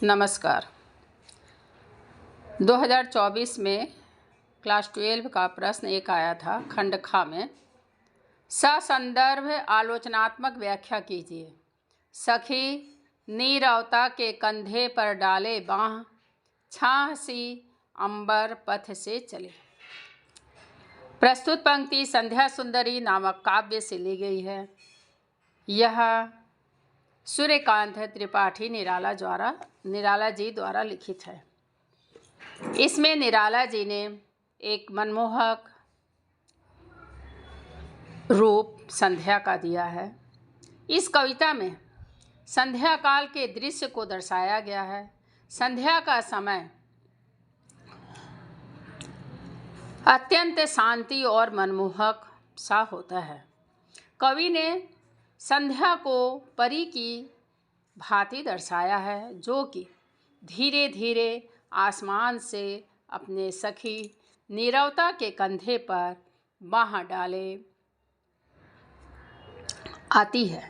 नमस्कार। 2024 में क्लास 12 का प्रश्न एक आया था खंड ख में। ससंदर्भ आलोचनात्मक व्याख्या कीजिए। सखी नीरवता के कंधे पर डाले बाँह, छाह सी अंबर पथ से चले। प्रस्तुत पंक्ति संध्या सुंदरी नामक काव्य से ली गई है। यह सूर्यकांत त्रिपाठी निराला जी द्वारा लिखित है। इसमें निराला जी ने एक मनमोहक रूप संध्या का दिया है। इस कविता में संध्या काल के दृश्य को दर्शाया गया है। संध्या का समय अत्यंत शांति और मनमोहक सा होता है। कवि ने संध्या को परी की भांति दर्शाया है, जो कि धीरे धीरे आसमान से अपने सखी नीरवता के कंधे पर बाँह डाले आती है।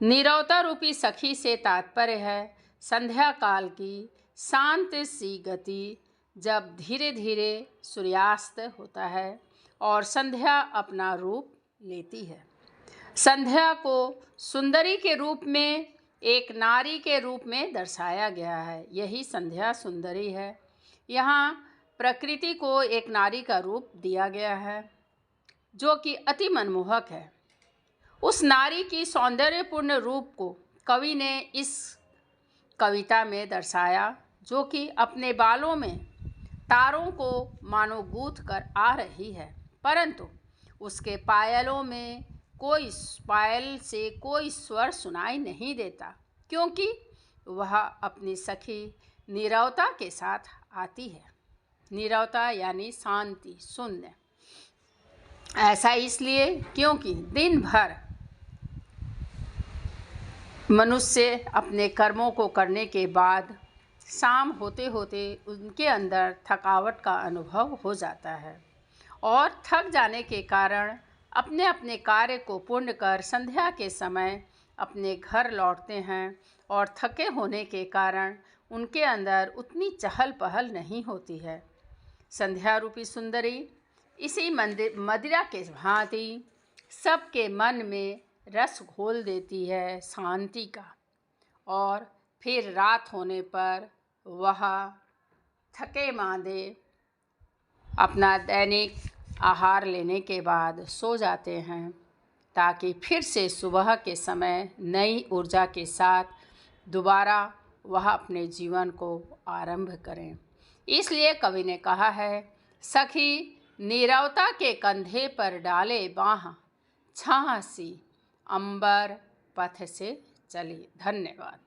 नीरवता रूपी सखी से तात्पर्य है संध्या काल की शांत सी गति, जब धीरे धीरे सूर्यास्त होता है और संध्या अपना रूप लेती है। संध्या को सुंदरी के रूप में, एक नारी के रूप में दर्शाया गया है। यही संध्या सुंदरी है। यहाँ प्रकृति को एक नारी का रूप दिया गया है, जो कि अति मनमोहक है। उस नारी की सौंदर्यपूर्ण रूप को कवि ने इस कविता में दर्शाया, जो कि अपने बालों में तारों को मानो गूंथ कर आ रही है, परंतु उसके पायलों में पायल से कोई स्वर सुनाई नहीं देता, क्योंकि वह अपनी सखी नीरवता के साथ आती है। नीरवता यानी शांति, शून्य। ऐसा इसलिए क्योंकि दिन भर मनुष्य अपने कर्मों को करने के बाद शाम होते होते उनके अंदर थकावट का अनुभव हो जाता है और थक जाने के कारण अपने अपने कार्य को पूर्ण कर संध्या के समय अपने घर लौटते हैं, और थके होने के कारण उनके अंदर उतनी चहल पहल नहीं होती है। संध्या रूपी सुंदरी इसी मदिरा के भांति सबके मन में रस घोल देती है शांति का, और फिर रात होने पर वह थके मांदे अपना दैनिक आहार लेने के बाद सो जाते हैं, ताकि फिर से सुबह के समय नई ऊर्जा के साथ दोबारा वह अपने जीवन को आरंभ करें। इसलिए कवि ने कहा है, सखी नीरवता के कंधे पर डाले बाँह, छाह सी अंबर पथ से चली। धन्यवाद।